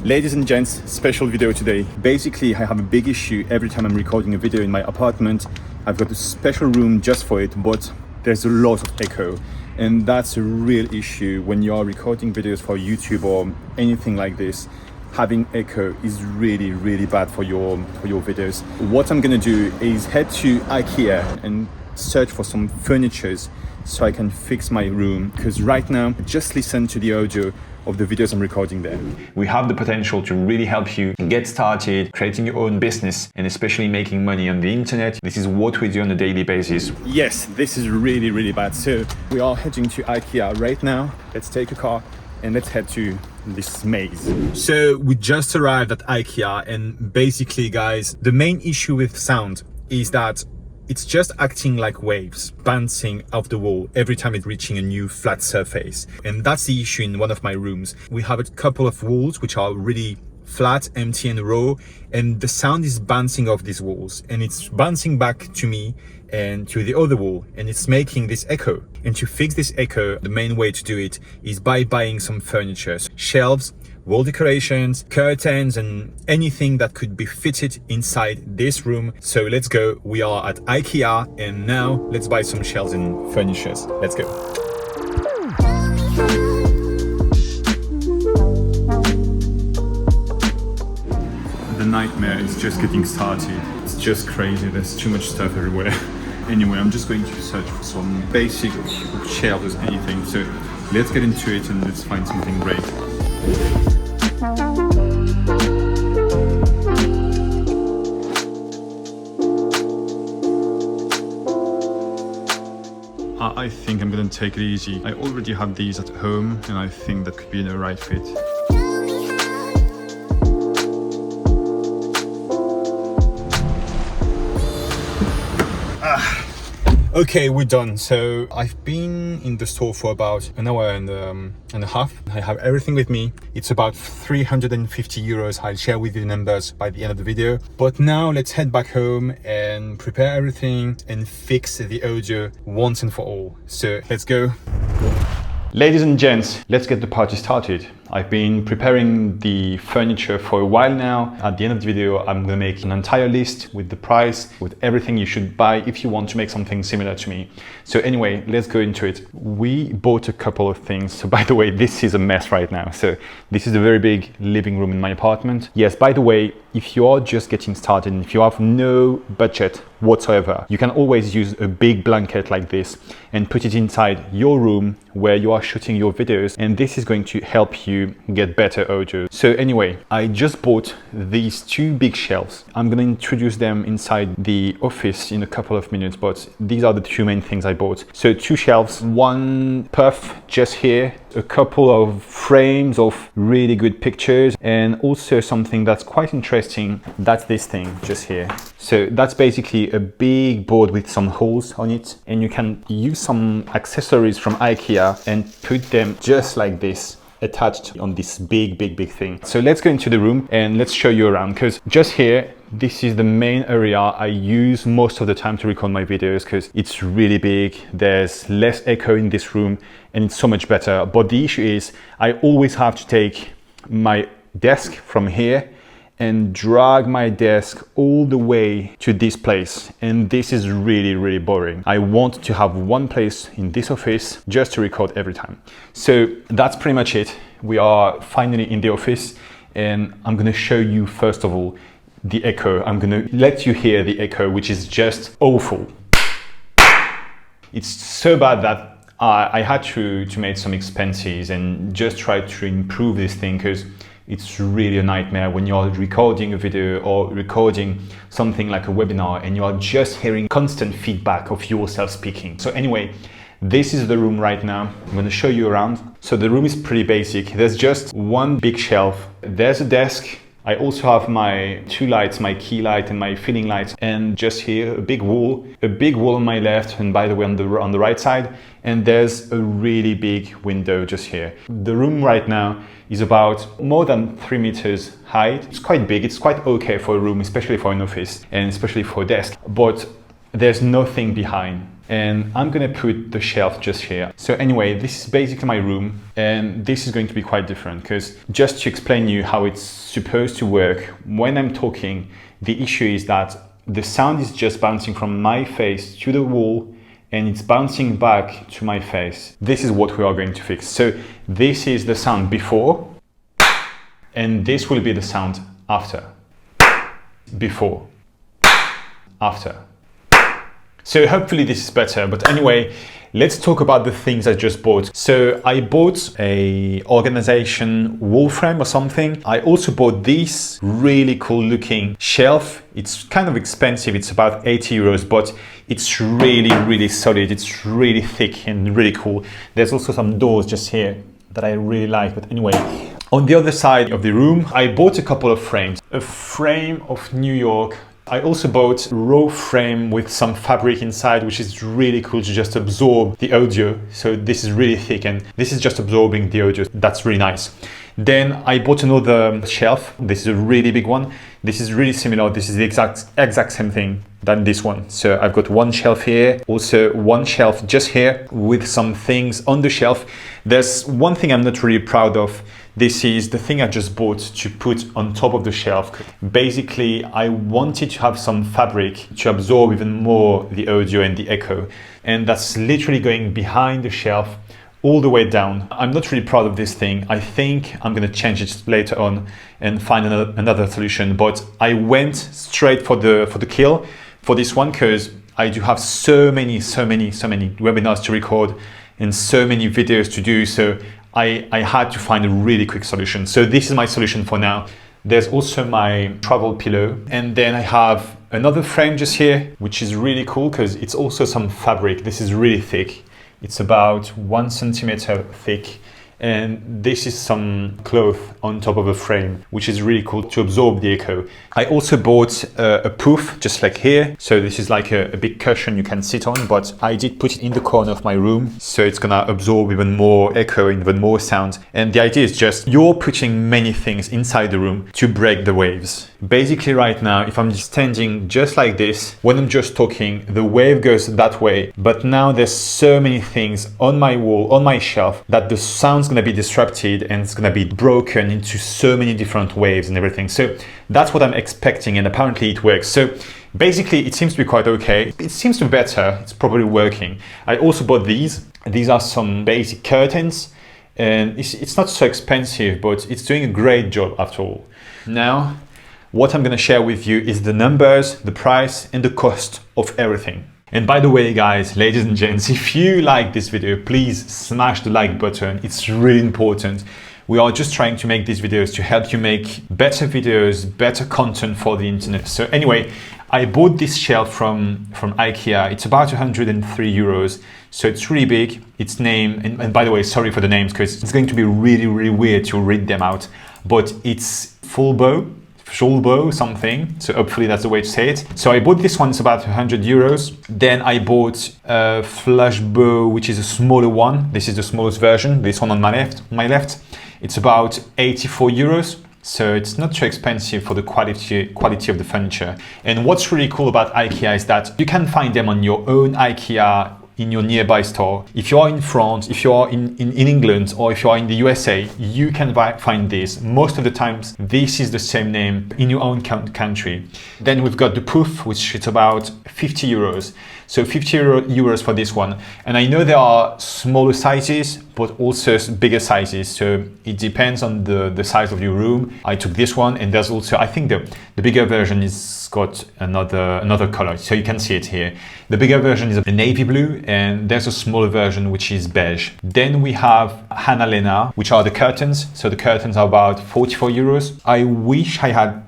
Ladies and gents, special video today. Basically, I have a big issue every time I'm recording a video in my apartment. I've got a special room just for it, but there's a lot of echo. And that's a real issue when you're recording videos for YouTube or anything like this. Having echo is really bad for your videos. What I'm gonna do is head to Ikea and search for some furnitures so I can fix my room, because right now just listen to the audio of the videos I'm recording there. We have the potential to really help you get started creating your own business and especially making money on the internet. This is what we do on a daily basis. Yes, this is really bad. So we are heading to Ikea right now. Let's take a car and let's head to this maze. So we just arrived at Ikea, and basically guys, the main issue with sound is that it's just acting like waves bouncing off the wall every time it's reaching a new flat surface. And that's the issue in one of my rooms. We have a couple of walls which are really flat, empty and raw, and the sound is bouncing off these walls and it's bouncing back to me and to the other wall, and it's making this echo. And to fix this echo, the main way to do it is by buying some furniture, shelves, wall decorations, curtains, and anything that could be fitted inside this room. So let's go. We are at Ikea, and now let's buy some shelves and furnitures. Let's go. The nightmare is just getting started. It's just crazy. There's too much stuff everywhere. Anyway, I'm just going to search for some basic shelves, anything. So let's get into it and let's find something great. I think I'm gonna take it easy. I already have these at home and I think that could be the right fit. Okay, we're done. So I've been in the store for about an hour and a half. I have everything with me. It's about 350 euros. I'll share with you the numbers by the end of the video. But now let's head back home and prepare everything and fix the audio once and for all. So let's go. Ladies and gents, let's get the party started. I've been preparing the furniture for a while now. At the end of the video, I'm gonna make an entire list with the price, with everything you should buy if you want to make something similar to me. So anyway, let's go into it. We bought a couple of things. So by the way, this is a mess right now. So this is a very big living room in my apartment. Yes, by the way, if you are just getting started and if you have no budget whatsoever, you can always use a big blanket like this and put it inside your room where you are shooting your videos, and this is going to help you get better audio. So anyway, I just bought these two big shelves. I'm gonna introduce them inside the office in a couple of minutes, but these are the two main things I bought. So two shelves, one puff just here, a couple of frames of really good pictures, and also something that's quite interesting. That's this thing just here. So that's basically a big board with some holes on it, and you can use some accessories from Ikea and put them just like this, attached on this big thing. So let's go into the room and let's show you around, because just here, this is the main area I use most of the time to record my videos, because it's really big, there's less echo in this room and it's so much better. But the issue is I always have to take my desk from here and drag my desk all the way to this place, and this is really boring. I want to have one place in this office just to record every time. So that's pretty much it. We are finally in the office, and I'm gonna show you first of all the echo. I'm gonna let you hear the echo, which is just awful. It's so bad that I had to make some expenses and just try to improve this thing, because it's really a nightmare when you're recording a video or recording something like a webinar and you are just hearing constant feedback of yourself speaking. So anyway, this is the room right now. I'm going to show you around. So the room is pretty basic. There's just one big shelf. There's a desk. I also have my two lights, my key light and my filling light, and just here a big wall on my left, and by the way on the right side, and there's a really big window just here. The room right now is about more than 3 meters high. It's quite big. It's quite okay for a room, especially for an office and especially for a desk, but there's nothing behind. and I'm gonna put the shelf just here. So anyway, this is basically my room, and this is going to be quite different because just to explain you how it's supposed to work, when I'm talking, the issue is that the sound is just bouncing from my face to the wall and it's bouncing back to my face. This is what we are going to fix. So this is the sound before, and this will be the sound after. Before, after. So hopefully this is better, but anyway, let's talk about the things I just bought. So I bought a organization wall frame or something. I also bought this really cool looking shelf. It's kind of expensive, it's about 80 euros, but it's really, really solid. It's really thick and really cool. There's also some doors just here that I really like, but anyway. On the other side of the room, I bought a couple of frames. A frame of New York. I also bought a raw frame with some fabric inside, which is really cool to just absorb the audio. So this is really thick and this is just absorbing the audio. That's really nice. Then I bought another shelf. This is a really big one. This is really similar. This is the exact same thing than this one. So I've got one shelf here, also one shelf just here with some things on the shelf. There's one thing I'm not really proud of. This is the thing I just bought to put on top of the shelf. Basically, I wanted to have some fabric to absorb even more the audio and the echo. And that's literally going behind the shelf all the way down. I'm not really proud of this thing. I think I'm gonna change it later on and find another solution. But I went straight for the kill for this one because I do have so many webinars to record and so many videos to do. So I had to find a really quick solution. So this is my solution for now. There's also my travel pillow. And then I have another frame just here, which is really cool because it's also some fabric. This is really thick. It's about 1 centimeter thick. And this is some cloth on top of a frame, which is really cool to absorb the echo. I also bought a poof, just like here. So this is like a big cushion you can sit on, but I did put it in the corner of my room. So it's gonna absorb even more echo, even more sound. And the idea is just, you're putting many things inside the room to break the waves. Basically right now, if I'm standing just like this, when I'm just talking, the wave goes that way. But now there's so many things on my wall, on my shelf, that the sound's gonna be disrupted and it's gonna be broken into so many different waves and everything. So that's what I'm expecting, and apparently it works. So basically it seems to be quite okay. It seems to be better. It's probably working. I also bought these. These are some basic curtains, and it's not so expensive, but it's doing a great job after all. Now, what I'm gonna share with you is the numbers, the price, and the cost of everything. And by the way, guys, ladies and gents, if you like this video, please smash the like button. It's really important. We are just trying to make these videos to help you make better videos, better content for the internet. So anyway, I bought this shelf from Ikea. It's about 103 euros. So it's really big. It's named, and by the way, sorry for the names because it's going to be really, really weird to read them out, but it's full bow something, so hopefully that's the way to say it. So I bought this one, it's about 100 euros. Then I bought a flush bow, which is a smaller one. This is the smallest version, this one on my left. It's about 84 euros. So it's not too expensive for the quality of the furniture. And what's really cool about Ikea is that you can find them on your own Ikea in your nearby store. If you are in France, if you are in England, or if you are in the USA, you can find this. Most of the times, this is the same name in your own country. Then we've got the poof, which is about 50 euros. So 50 euros for this one. And I know there are smaller sizes, but also bigger sizes. So it depends on the size of your room. I took this one, and there's also, I think the bigger version is got another color. So you can see it here. The bigger version is a navy blue, and there's a smaller version which is beige. Then we have Hanna Lena, which are the curtains. So the curtains are about 44 euros. I wish I had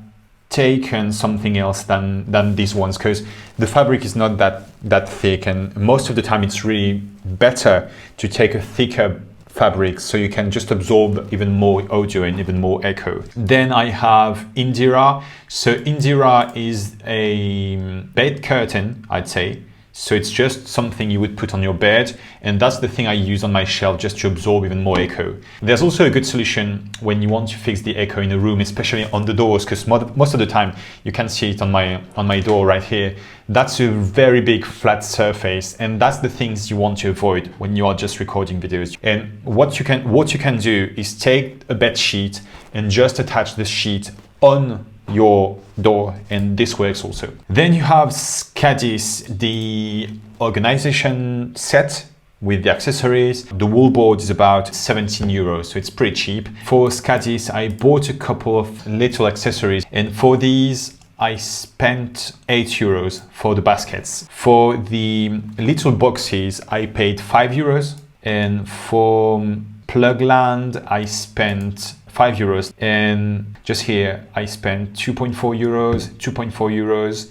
taken something else than these ones because the fabric is not that thick, and most of the time it's really better to take a thicker fabric so you can just absorb even more audio and even more echo. Then I have Indira. So Indira is a bed curtain, I'd say. So it's just something you would put on your bed, and that's the thing I use on my shelf just to absorb even more echo. There's also a good solution when you want to fix the echo in a room, especially on the doors, because most of the time you can see it on my door right here. That's a very big flat surface, and that's the things you want to avoid when you are just recording videos. And what you can do is take a bed sheet and just attach the sheet on your door, and this works also. Then you have Scadis, the organization set with the accessories. The wall board is about 17 euros, so it's pretty cheap. For Scadis, I bought a couple of little accessories, and for these I spent 8 euros for the baskets. For the little boxes, I paid 5 euros, and for Plugland, I spent 5 euros, and just here I spent 2.4 euros.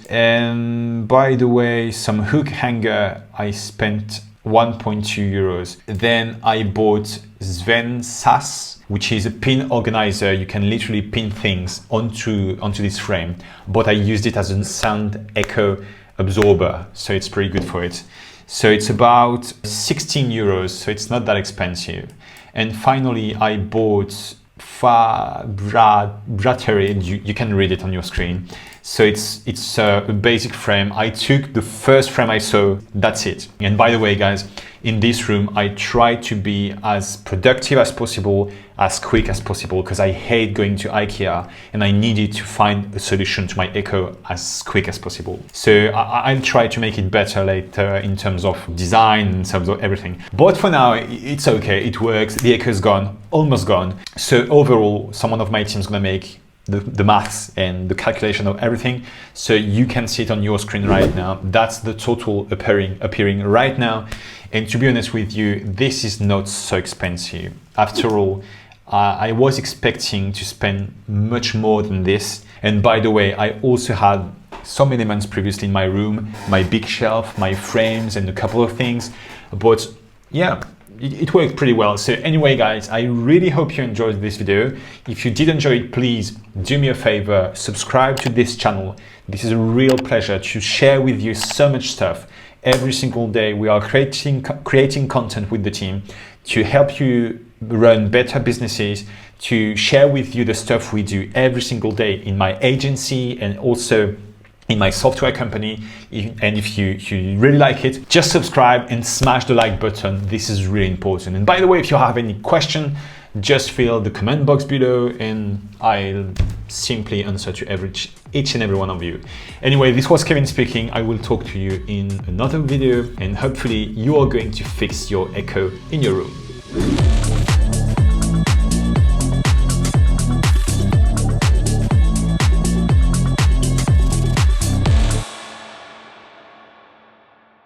And by the way, some hook hanger, I spent 1.2 euros. Then I bought Sven Sass, which is a pin organizer. You can literally pin things onto this frame, but I used it as a sound echo absorber, so it's pretty good for it. So it's about 16 euros, so it's not that expensive. And finally, I bought Braterid, you can read it on your screen. So it's a basic frame. I took the first frame I saw, that's it. And by the way, guys, in this room, I try to be as productive as possible, as quick as possible, because I hate going to Ikea, and I needed to find a solution to my echo as quick as possible. So I'll try to make it better later in terms of design, in terms of everything. But for now, it's okay, it works. The echo is gone, almost gone. So overall, someone of my team is gonna make the maths and the calculation of everything, so you can see it on your screen right now. That's the total appearing right now. And to be honest with you, this is not so expensive. After all, I was expecting to spend much more than this. And by the way, I also had some elements previously in my room, my big shelf, my frames, and a couple of things. But yeah, it worked pretty well. So anyway, guys, I really hope you enjoyed this video. If you did enjoy it, please do me a favor, subscribe to this channel. This is a real pleasure to share with you so much stuff. Every single day we are creating content with the team to help you run better businesses, to share with you the stuff we do every single day in my agency and also in my software company. And if you really like it, just subscribe and smash the like button. This is really important. And by the way, if you have any question, just fill the comment box below and I'll simply answer to each and every one of you. Anyway, this was Kevin speaking. I will talk to you in another video, and hopefully you are going to fix your echo in your room.